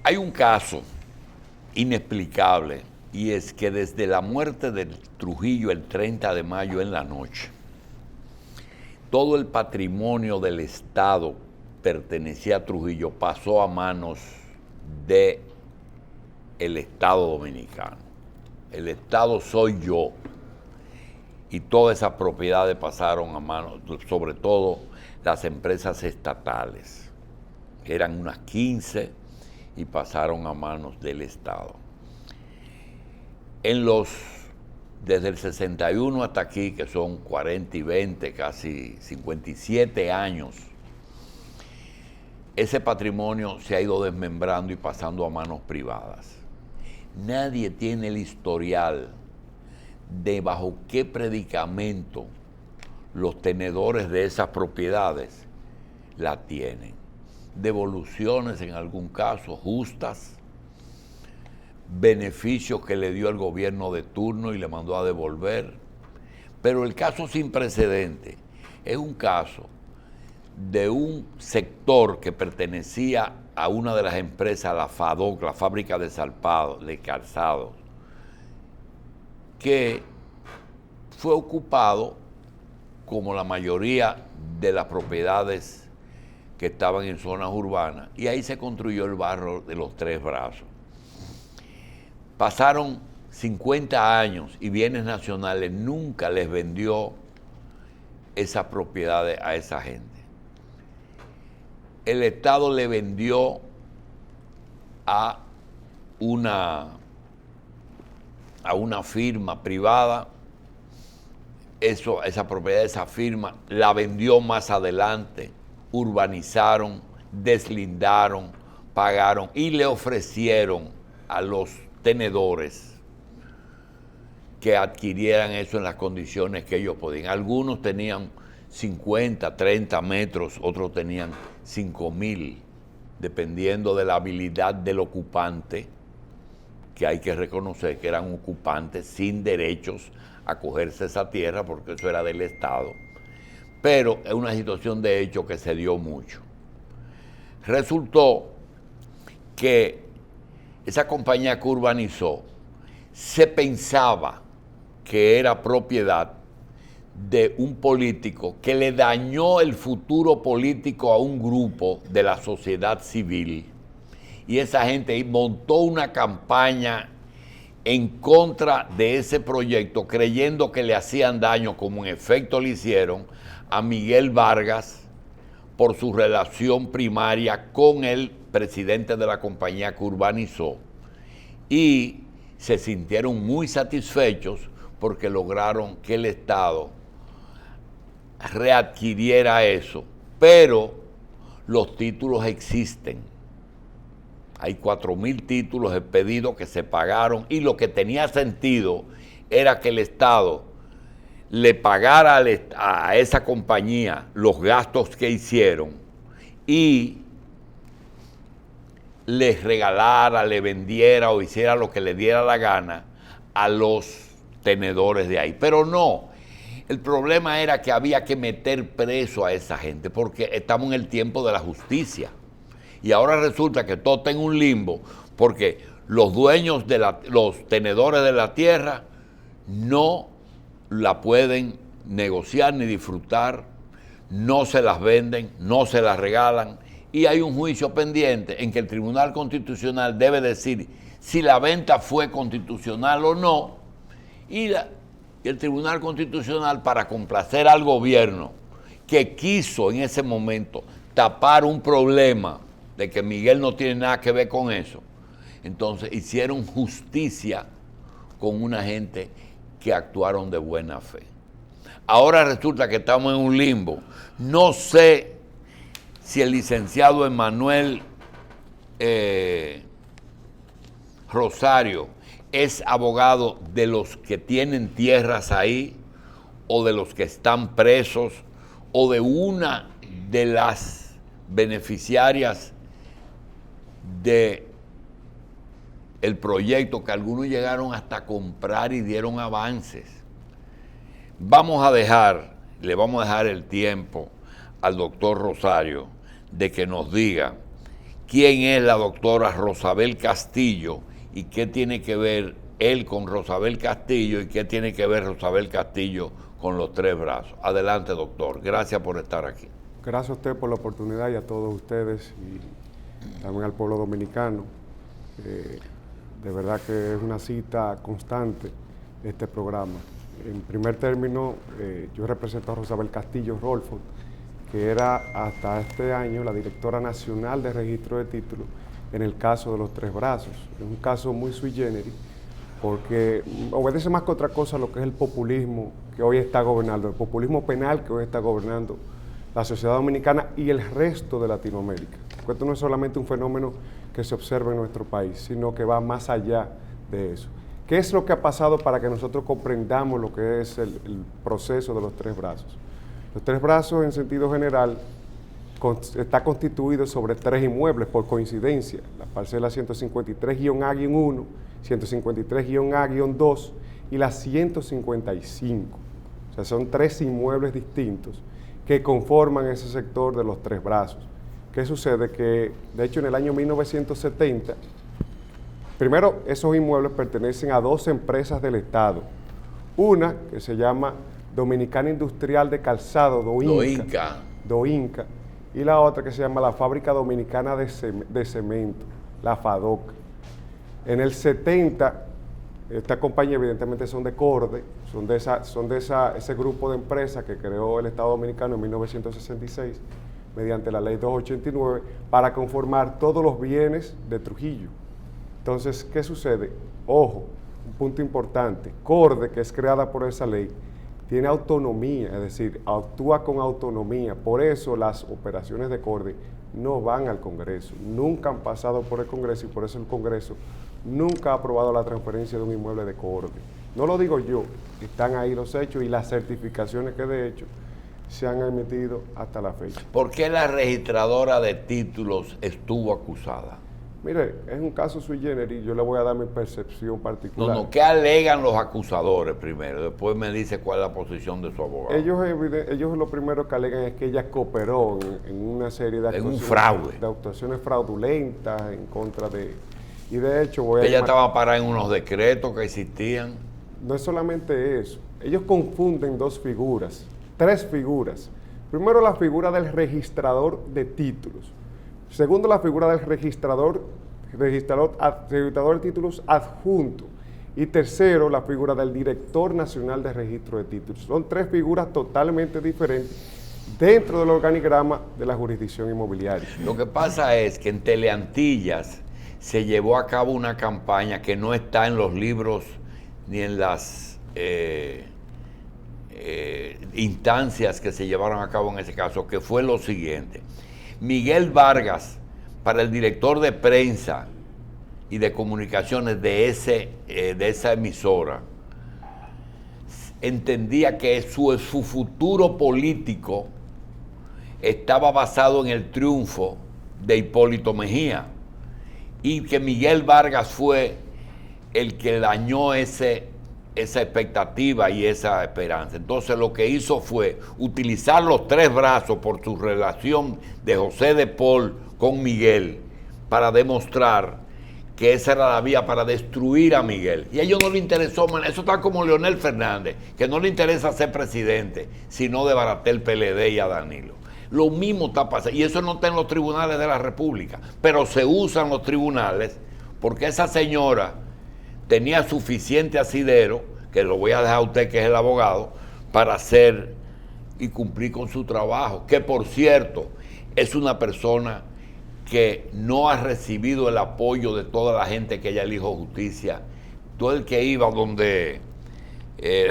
Hay un caso inexplicable y es que desde la muerte de Trujillo el 30 de mayo en la noche, todo el patrimonio del Estado pertenecía a Trujillo pasó a manos del Estado dominicano. El Estado soy yo y todas esas propiedades pasaron a manos, sobre todo las empresas estatales. Eran unas 15 y pasaron a manos del Estado. Desde el 61 hasta aquí, que son 40 y 20, casi 57 años, ese patrimonio se ha ido desmembrando y pasando a manos privadas. Nadie tiene el historial de bajo qué predicamento los tenedores de esas propiedades la tienen. Devoluciones en algún caso justas, beneficios que le dio el gobierno de turno y le mandó a devolver. Pero el caso sin precedente es un caso de un sector que pertenecía a una de las empresas, la FADOC, la fábrica de calzados, que fue ocupado como la mayoría de las propiedades que estaban en zonas urbanas, y ahí se construyó el barrio de los Tres Brazos. Pasaron 50 años y Bienes Nacionales nunca les vendió esas propiedades a esa gente. El Estado le vendió a una firma privada esa propiedad de esa firma, la vendió más adelante, urbanizaron, deslindaron, pagaron y le ofrecieron a los tenedores que adquirieran eso en las condiciones que ellos podían. Algunos tenían 50, 30 metros, otros tenían 5,000, dependiendo de la habilidad del ocupante, que hay que reconocer que eran ocupantes sin derechos a cogerse esa tierra porque eso era del Estado. Pero es una situación de hecho que se dio mucho. Resultó que esa compañía que urbanizó se pensaba que era propiedad de un político que le dañó el futuro político a un grupo de la sociedad civil. Y esa gente montó una campaña en contra de ese proyecto, creyendo que le hacían daño, como en efecto le hicieron, a Miguel Vargas por su relación primaria con el presidente de la compañía que urbanizó. Y se sintieron muy satisfechos porque lograron que el Estado readquiriera eso, pero los títulos existen. Hay 4,000 títulos expedidos que se pagaron y lo que tenía sentido era que el Estado le pagara a esa compañía los gastos que hicieron y les regalara, le vendiera o hiciera lo que le diera la gana a los tenedores de ahí. Pero no, el problema era que había que meter preso a esa gente porque estamos en el tiempo de la justicia. Y ahora resulta que todo está en un limbo porque los dueños los tenedores de la tierra no la pueden negociar ni disfrutar, no se las venden, no se las regalan, y hay un juicio pendiente en que el Tribunal Constitucional debe decir si la venta fue constitucional o no, y el Tribunal Constitucional, para complacer al gobierno que quiso en ese momento tapar un problema de que Miguel no tiene nada que ver con eso, entonces hicieron justicia con una gente que actuaron de buena fe. Ahora resulta que estamos en un limbo. No sé si el licenciado Emanuel Rosario es abogado de los que tienen tierras ahí, o de los que están presos, o de una de las beneficiarias de el proyecto, que algunos llegaron hasta comprar y dieron avances. Le vamos a dejar el tiempo al doctor Rosario de que nos diga quién es la doctora Rosabel Castillo y qué tiene que ver él con Rosabel Castillo y qué tiene que ver Rosabel Castillo con los tres brazos. Adelante, doctor. Gracias por estar aquí. Gracias a usted por la oportunidad y a todos ustedes y también al pueblo dominicano. De verdad que es una cita constante este programa. En primer término, yo represento a Rosabel Castillo Rolfo, que era hasta este año la directora nacional de registro de títulos en el caso de los tres brazos. Es un caso muy sui generis, porque obedece más que otra cosa a lo que es el populismo que hoy está gobernando, el populismo penal que hoy está gobernando la sociedad dominicana y el resto de Latinoamérica. Porque esto no es solamente un fenómeno que se observa en nuestro país, sino que va más allá de eso. ¿Qué es lo que ha pasado para que nosotros comprendamos lo que es el proceso de los tres brazos? Los tres brazos, en sentido general, está constituido sobre tres inmuebles, por coincidencia. La parcela 153-A-1, 153-A-2 y la 155. O sea, son tres inmuebles distintos que conforman ese sector de los tres brazos. ¿Qué sucede? Que, de hecho, en el año 1970, primero, esos inmuebles pertenecen a dos empresas del Estado. Una que se llama Dominicana Industrial de Calzado, DOINCA, y la otra que se llama la Fábrica Dominicana de Cemento, la FADOC. En el 70, esta compañía evidentemente son de Corde, son de ese grupo de empresas que creó el Estado Dominicano en 1966, mediante la Ley 289, para conformar todos los bienes de Trujillo. Entonces, ¿qué sucede? Ojo, un punto importante, Corde, que es creada por esa ley, tiene autonomía, es decir, actúa con autonomía. Por eso las operaciones de Corde no van al Congreso, nunca han pasado por el Congreso y por eso el Congreso nunca ha aprobado la transferencia de un inmueble de Corde. No lo digo yo, están ahí los hechos y las certificaciones que de hecho se han emitido hasta la fecha. ¿Por qué la registradora de títulos estuvo acusada? Mire, es un caso sui generis, yo le voy a dar mi percepción particular. ¿Qué alegan los acusadores primero? Después me dice cuál es la posición de su abogado. Ellos lo primero que alegan es que ella cooperó en una serie de actuaciones, un fraude. De actuaciones fraudulentas en contra de... Y de hecho ella estaba parada en unos decretos que existían. No es solamente eso, ellos confunden tres figuras. Primero, la figura del registrador de títulos. Segundo, la figura del registrador de títulos adjunto. Y tercero, la figura del director nacional de registro de títulos. Son tres figuras totalmente diferentes dentro del organigrama de la jurisdicción inmobiliaria. Lo que pasa es que en Teleantillas se llevó a cabo una campaña que no está en los libros ni en las instancias que se llevaron a cabo en ese caso, que fue lo siguiente. Miguel Vargas, para el director de prensa y de comunicaciones de esa emisora, entendía que su futuro político estaba basado en el triunfo de Hipólito Mejía y que Miguel Vargas fue el que dañó esa expectativa y esa esperanza. Entonces lo que hizo fue utilizar los tres brazos por su relación de José de Paul con Miguel para demostrar que esa era la vía para destruir a Miguel. Y a ellos no les interesó, eso está como Leonel Fernández, que no le interesa ser presidente, sino desbaratar el PLD y a Danilo. Lo mismo está pasando, y eso no está en los tribunales de la República, pero se usan los tribunales porque esa señora tenía suficiente asidero, que lo voy a dejar a usted que es el abogado, para hacer y cumplir con su trabajo, que por cierto es una persona que no ha recibido el apoyo de toda la gente que ella le hizo justicia. Todo el que iba donde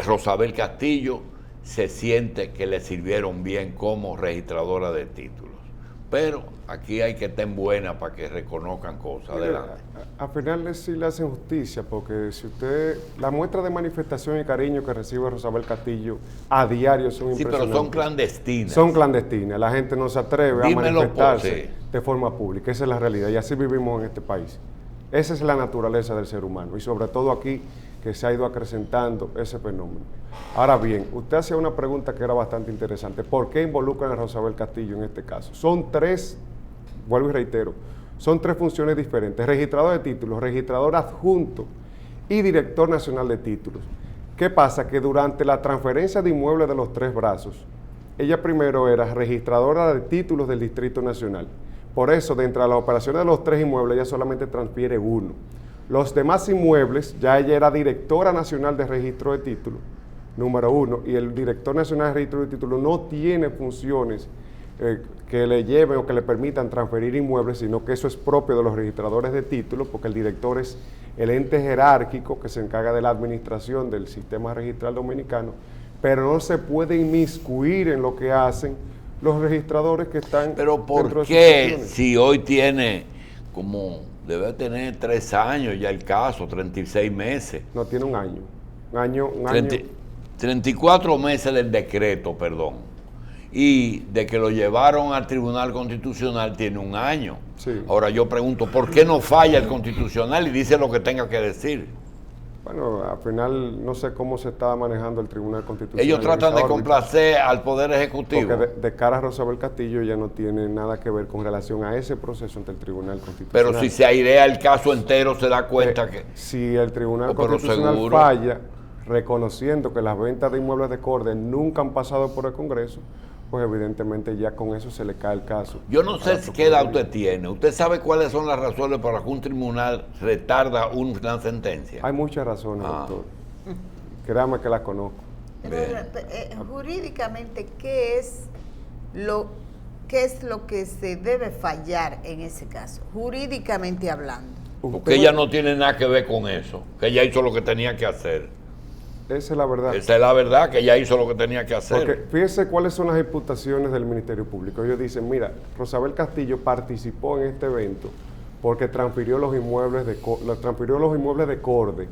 Rosabel Castillo se siente que le sirvieron bien como registradora de títulos. Pero aquí hay que estar en buena para que reconozcan cosas. Adelante. Al final sí le hacen justicia, porque si usted, la muestra de manifestación y cariño que recibe Rosabel Castillo a diario son impresionantes. Sí, pero son clandestinas. Son clandestinas, la gente no se atreve a manifestarse de forma pública, esa es la realidad, y así vivimos en este país. Esa es la naturaleza del ser humano, y sobre todo aquí, que se ha ido acrecentando ese fenómeno. Ahora bien, usted hacía una pregunta que era bastante interesante. ¿Por qué involucran a Rosabel Castillo en este caso? Son tres, vuelvo y reitero, Son tres funciones diferentes: registrador de títulos, registrador adjunto y director nacional de títulos. ¿Qué pasa? Que durante la transferencia de inmuebles de los tres brazos, ella primero era registradora de títulos del Distrito Nacional. Por eso, dentro de las operaciones de los tres inmuebles, ella solamente transfiere uno. Los demás inmuebles, ya ella era directora nacional de registro de títulos, número uno, y el director nacional de registro de títulos no tiene funciones que le lleven o que le permitan transferir inmuebles, sino que eso es propio de los registradores de títulos, porque el director es el ente jerárquico que se encarga de la administración del sistema registral dominicano, pero no se puede inmiscuir en lo que hacen los registradores que están. Pero ¿por qué si hoy tiene como, debe tener 3 años ya el caso, 36 meses? No, tiene un año. Un año. 34 meses del decreto, perdón. Y de que lo llevaron al Tribunal Constitucional tiene un año. Sí. Ahora yo pregunto, ¿por qué no falla el Constitucional y dice lo que tenga que decir? Bueno, al final no sé cómo se está manejando el Tribunal Constitucional. Ellos tratan de complacer al Poder Ejecutivo. Porque de cara a Rosabel Castillo ya no tiene nada que ver con relación a ese proceso ante el Tribunal Constitucional. Pero si se airea el caso entero, se da cuenta que... Si el Tribunal Constitucional falla, reconociendo que las ventas de inmuebles de Corde nunca han pasado por el Congreso, pues evidentemente ya con eso se le cae el caso. Yo no sé qué edad usted tiene. ¿Usted sabe cuáles son las razones por las que un tribunal retarda una sentencia? Hay muchas razones, doctor. Créame que las conozco. Jurídicamente, ¿qué es lo que se debe fallar en ese caso? Jurídicamente hablando. Porque ella no tiene nada que ver con eso. Que ella hizo lo que tenía que hacer. Esa es la verdad. Esa es la verdad, que ella hizo lo que tenía que hacer. Porque fíjese cuáles son las imputaciones del Ministerio Público. Ellos dicen, mira, Rosabel Castillo participó en este evento porque transfirió los inmuebles de Corde,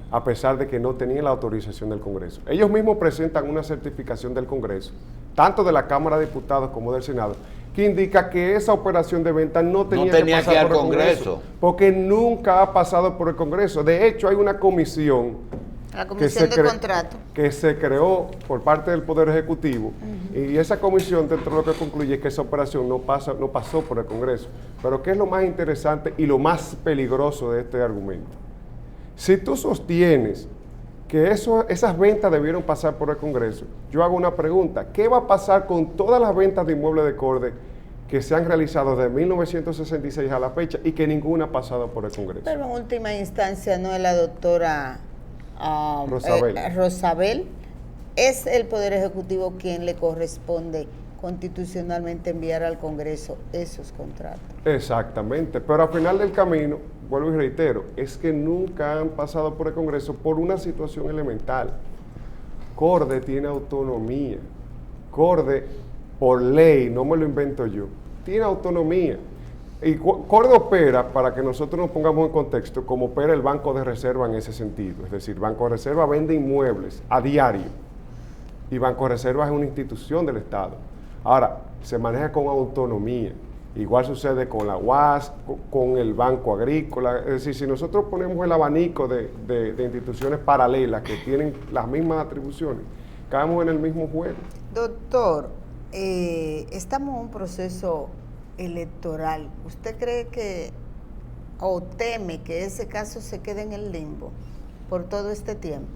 a pesar de que no tenía la autorización del Congreso. Ellos mismos presentan una certificación del Congreso, tanto de la Cámara de Diputados como del Senado, que indica que esa operación de venta no tenía que pasar por el Congreso, porque nunca ha pasado por el Congreso. De hecho, hay una comisión la Comisión de Contrato, que se creó por parte del Poder Ejecutivo, y esa comisión dentro de lo que concluye es que esa operación no pasó por el Congreso. Pero ¿qué es lo más interesante y lo más peligroso de este argumento? Si tú sostienes que esas ventas debieron pasar por el Congreso, yo hago una pregunta: ¿qué va a pasar con todas las ventas de inmuebles de Corde que se han realizado desde 1966 a la fecha y que ninguna ha pasado por el Congreso? Pero en última instancia no es la doctora Rosabel. Es el Poder Ejecutivo quien le corresponde constitucionalmente enviar al Congreso esos contratos. Exactamente, pero al final del camino, vuelvo y reitero, es que nunca han pasado por el Congreso por una situación elemental. Corde tiene autonomía. Corde, por ley, no me lo invento yo, tiene autonomía. Y Corde opera, para que nosotros nos pongamos en contexto, como opera el Banco de Reserva en ese sentido. Es decir, Banco de Reserva vende inmuebles a diario y Banco de Reserva es una institución del Estado. Ahora, se maneja con autonomía. Igual sucede con la UAS, con el Banco Agrícola. Es decir, si nosotros ponemos el abanico de instituciones paralelas que tienen las mismas atribuciones, caemos en el mismo juego. Doctor, estamos en un proceso electoral. ¿Usted cree que o teme que ese caso se quede en el limbo por todo este tiempo?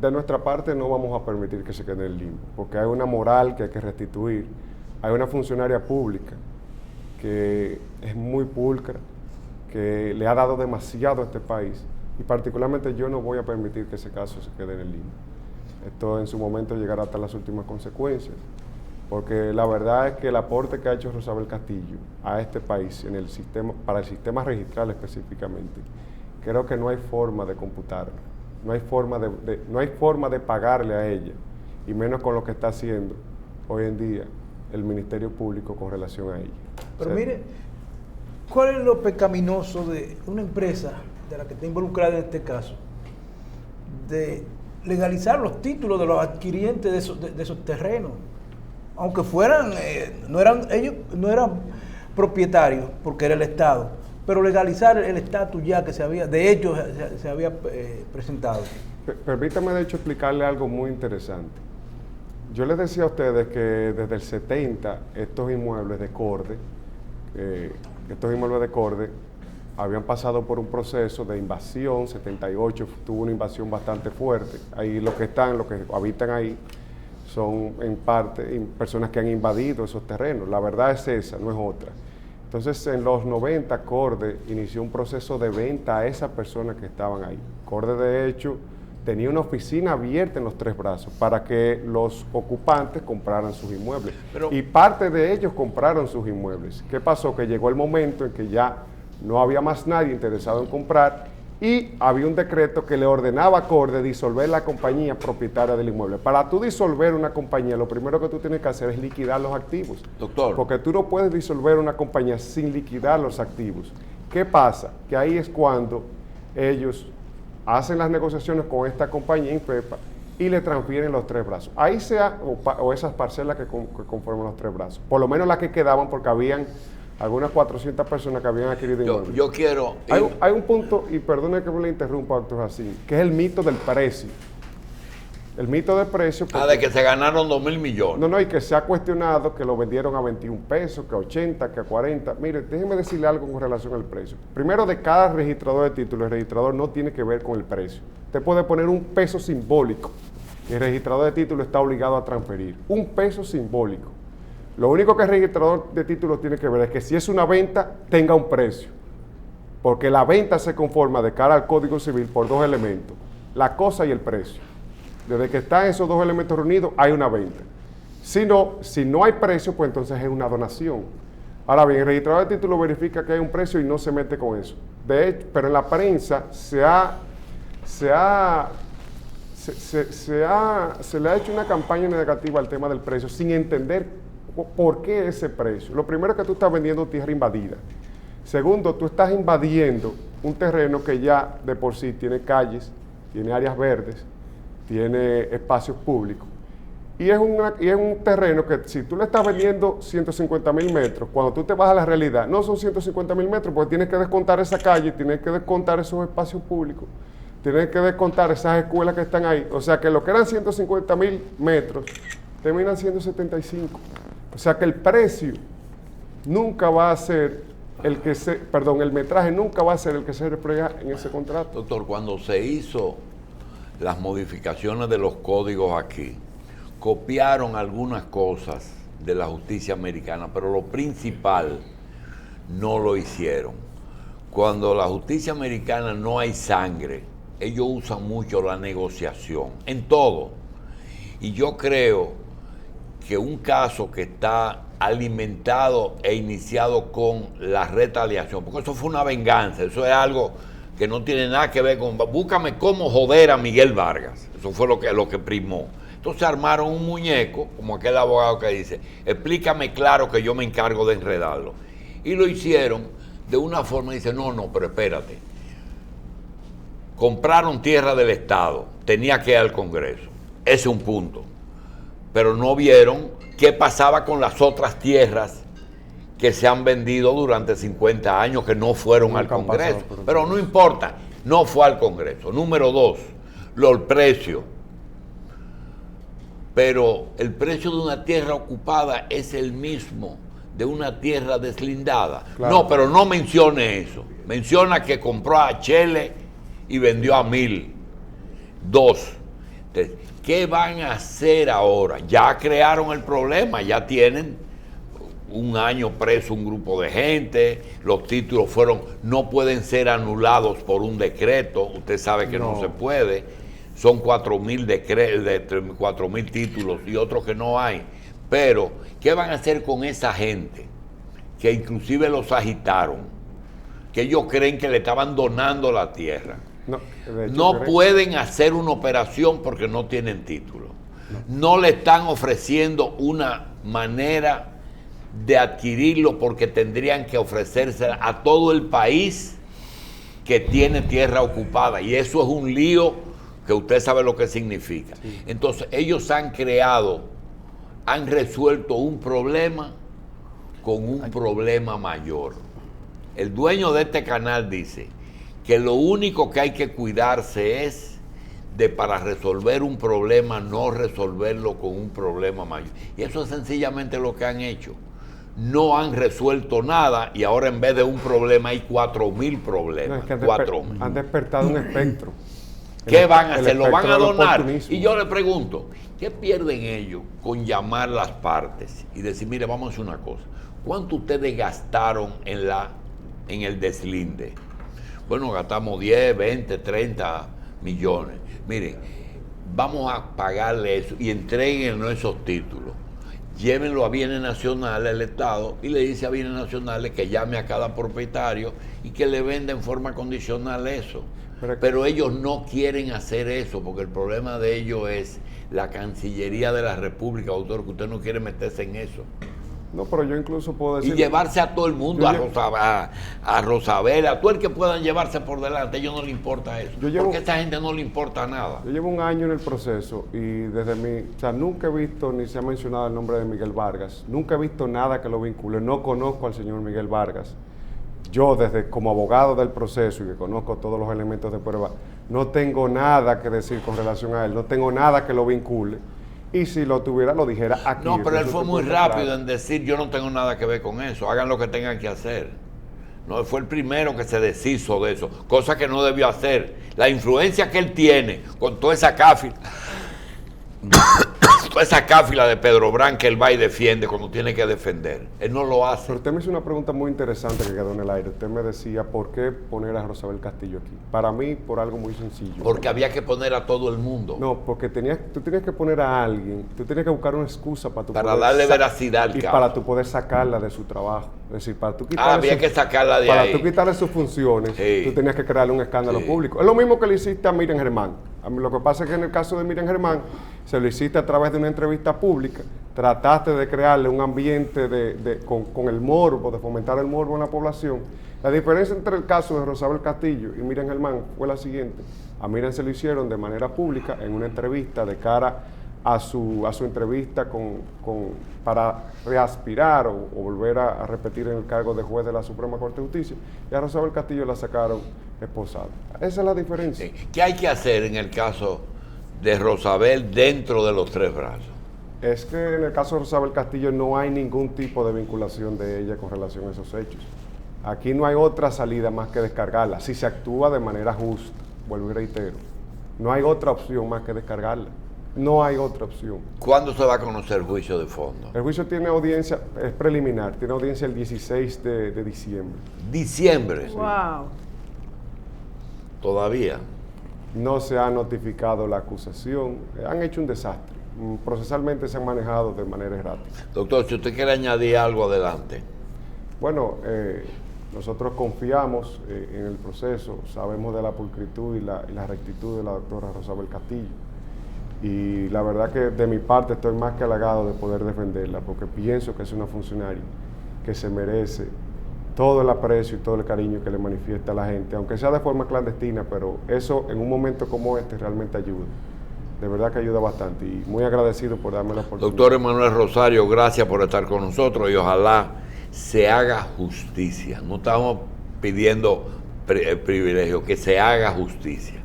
De nuestra parte no vamos a permitir que se quede en el limbo, porque hay una moral que hay que restituir. Hay una funcionaria pública que es muy pulcra, que le ha dado demasiado a este país, y particularmente yo no voy a permitir que ese caso se quede en el limbo. Esto en su momento llegará hasta las últimas consecuencias, porque la verdad es que el aporte que ha hecho Rosabel Castillo a este país, en el sistema, para el sistema registral específicamente, creo que no hay forma de computarlo, no hay forma de pagarle a ella, y menos con lo que está haciendo hoy en día el Ministerio Público con relación a ella. Pero mire, ¿cuál es lo pecaminoso de una empresa de la que está involucrada en este caso, de legalizar los títulos de los adquirientes de esos terrenos? Aunque fueran, ellos no eran propietarios porque era el Estado, pero legalizar el estatus ya que se había presentado. Permítame de hecho explicarle algo muy interesante. Yo les decía a ustedes que desde el 70 estos inmuebles de Corde, que estos inmuebles de Corde habían pasado por un proceso de invasión. 78 tuvo una invasión bastante fuerte. Ahí los que habitan ahí son en parte personas que han invadido esos terrenos. La verdad es esa, no es otra. Entonces, en los 90, Corde inició un proceso de venta a esas personas que estaban ahí. Corde, de hecho, tenía una oficina abierta en los Tres Brazos para que los ocupantes compraran sus inmuebles. Y parte de ellos compraron sus inmuebles. ¿Qué pasó? Que llegó el momento en que ya no había más nadie interesado en comprar y había un decreto que le ordenaba a Corde disolver la compañía propietaria del inmueble. Para tú disolver una compañía, lo primero que tú tienes que hacer es liquidar los activos. Doctor. Porque tú no puedes disolver una compañía sin liquidar los activos. ¿Qué pasa? Que ahí es cuando ellos hacen las negociaciones con esta compañía INPEPA y le transfieren los Tres Brazos. Ahí o esas parcelas que conforman los Tres Brazos. Por lo menos las que quedaban, porque habían algunas 400 personas que habían adquirido inmuebles. Yo quiero... Hay un punto, y perdone que me le interrumpa, doctor Jacín, que es el mito del precio. El mito del precio... de que se ganaron 2.000 millones. No, y que se ha cuestionado que lo vendieron a 21 pesos, que a 80, que a 40. Mire, déjeme decirle algo con relación al precio. Primero, de cada registrador de títulos, el registrador no tiene que ver con el precio. Usted puede poner un peso simbólico y el registrador de títulos está obligado a transferir. Un peso simbólico. Lo único que el registrador de títulos tiene que ver es que si es una venta, tenga un precio. Porque la venta se conforma de cara al Código Civil por dos elementos, la cosa y el precio. Desde que están esos dos elementos reunidos, hay una venta. Si no hay precio, pues entonces es una donación. Ahora bien, el registrador de títulos verifica que hay un precio y no se mete con eso. De hecho, pero en la prensa se le ha hecho una campaña negativa al tema del precio sin entender por qué ese precio. Lo primero es que tú estás vendiendo tierra invadida. Segundo, tú estás invadiendo un terreno que ya de por sí tiene calles, tiene áreas verdes, tiene espacios públicos. Y es un terreno que si tú le estás vendiendo 150.000 metros, cuando tú te vas a la realidad, no son 150.000 metros, porque tienes que descontar esa calle, tienes que descontar esos espacios públicos, tienes que descontar esas escuelas que están ahí. O sea que lo que eran 150.000 metros, terminan siendo 75. O sea que el precio nunca va a ser el metraje nunca va a ser el que se refleja en ese contrato. Doctor, cuando se hizo las modificaciones de los códigos aquí, copiaron algunas cosas de la justicia americana, pero lo principal no lo hicieron. Cuando la justicia americana no hay sangre, ellos usan mucho la negociación, en todo. Y yo creo que un caso que está alimentado e iniciado con la retaliación, porque eso fue una venganza, eso es algo que no tiene nada que ver con, búscame cómo joder a Miguel Vargas, eso fue lo que primó. Entonces armaron un muñeco, como aquel abogado que dice, explícame claro que yo me encargo de enredarlo. Y lo hicieron de una forma, dice, no, pero espérate. Compraron tierra del Estado, tenía que ir al Congreso, ese es un punto. Pero no vieron qué pasaba con las otras tierras que se han vendido durante 50 años que no fueron al Congreso. Pero no importa, no fue al Congreso. Número 2, el precio. Pero el precio de una tierra ocupada es el mismo de una tierra deslindada. Claro. No, pero no mencione eso. Menciona que compró a Chele y vendió a 1,000. 2. Entonces, ¿qué van a hacer ahora? Ya crearon el problema, ya tienen un año preso un grupo de gente, los títulos no pueden ser anulados por un decreto, usted sabe que no se puede, son 4,000 títulos y otros que no hay. Pero, ¿qué van a hacer con esa gente? Que inclusive los agitaron, que ellos creen que le estaban donando la tierra. No pueden hacer una operación porque no tienen título. No le están ofreciendo una manera de adquirirlo porque tendrían que ofrecerse a todo el país que tiene tierra ocupada. Y eso es un lío que usted sabe lo que significa. Sí. Entonces, ellos han resuelto un problema con un problema mayor. El dueño de este canal dice que lo único que hay que cuidarse es de para resolver un problema, no resolverlo con un problema mayor. Y eso es sencillamente lo que han hecho. no han resuelto nada y ahora en vez de un problema hay 4.000 No, problemas. es que 4.000. han despertado un espectro. ¿Qué El- van a el hacer? ¿Lo van espectro a del donar? oportunismo. Y yo le pregunto, ¿qué pierden ellos con llamar las partes y decir, mire, vamos a hacer una cosa? ¿Cuánto ustedes gastaron en el deslinde? Bueno, gastamos 10, 20, 30 millones. Miren, vamos a pagarle eso y entréguenos esos títulos. Llévenlo a Bienes Nacionales, el Estado, y le dice a Bienes Nacionales que llame a cada propietario y que le venda en forma condicional eso. Pero ellos no quieren hacer eso porque el problema de ellos es la Cancillería de la República, doctor, que usted no quiere meterse en eso. No, pero yo incluso puedo decir... Y llevarse a todo el mundo, Yo a Rosabel, a todo el que puedan llevarse por delante, a ellos no les importa eso. Porque a esta gente no le importa nada. Yo llevo un año en el proceso y desde o sea, nunca he visto ni se ha mencionado el nombre de Miguel Vargas, nunca he visto nada que lo vincule, no conozco al señor Miguel Vargas. Yo, desde como abogado del proceso y que conozco todos los elementos de prueba, no tengo nada que decir con relación a él, no tengo nada que lo vincule. Y si lo tuviera, lo dijera aquí. No, pero él fue muy rápido claro en decir, yo no tengo nada que ver con eso, hagan lo que tengan que hacer. No, él fue el primero que se deshizo de eso, cosa que no debió hacer. La influencia que él tiene con toda esa cáfila, toda esa cáfila de Pedro Brán que él va y defiende cuando tiene que defender. Él no lo hace. Pero usted me hizo una pregunta muy interesante que quedó en el aire. Usted me decía, ¿por qué poner a Rosabel Castillo aquí? Para mí, por algo muy sencillo. Porque había que poner a todo el mundo. No, porque tú tenías que poner a alguien, tú tenías que buscar una excusa para tu Para darle veracidad al y caso. para tú poder sacarla de su trabajo. Es decir, para tú Había que sacarla de para ahí. tú quitarle sus funciones, Sí. tú tenías que crearle un escándalo Sí. público. Es lo mismo que le hiciste a Miriam Germán. A mí lo que pasa es que en el caso de Miriam Germán, se lo hiciste a través de una entrevista pública, trataste de crearle un ambiente con el morbo, de fomentar el morbo en la población. La diferencia entre el caso de Rosabel Castillo y Miriam Germán fue la siguiente. A Miriam se lo hicieron de manera pública en una entrevista de cara a su entrevista para reaspirar o volver a repetir en el cargo de juez de la Suprema Corte de Justicia, y a Rosabel Castillo la sacaron esposada. Esa es la diferencia. Sí. ¿Qué hay que hacer en el caso de Rosabel dentro de los tres brazos? Es que en el caso de Rosabel Castillo no hay ningún tipo de vinculación de ella con relación a esos hechos. Aquí no hay otra salida más que descargarla, si se actúa de manera justa, vuelvo y reitero. No hay otra opción más que descargarla. No hay otra opción. ¿Cuándo se va a conocer el juicio de fondo? El juicio tiene audiencia, es preliminar, tiene audiencia el 16 de diciembre. Diciembre. Wow. Todavía. No se ha notificado la acusación, han hecho un desastre. Procesalmente se han manejado de manera errática. Doctor, si usted quiere añadir algo, adelante. Bueno, nosotros confiamos en el proceso, sabemos de la pulcritud y la rectitud de la doctora Rosabel Castillo. Y la verdad que de mi parte estoy más que halagado de poder defenderla, porque pienso que es una funcionaria que se merece todo el aprecio y todo el cariño que le manifiesta a la gente, aunque sea de forma clandestina, pero eso en un momento como este realmente ayuda. De verdad que ayuda bastante y muy agradecido por darme la oportunidad. Doctor Emanuel Rosario, gracias por estar con nosotros y ojalá se haga justicia. No estamos pidiendo privilegio, que se haga justicia.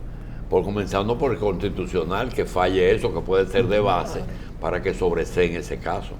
Por comenzando por el constitucional, que falle eso, que puede ser de base, para que sobresee en ese caso.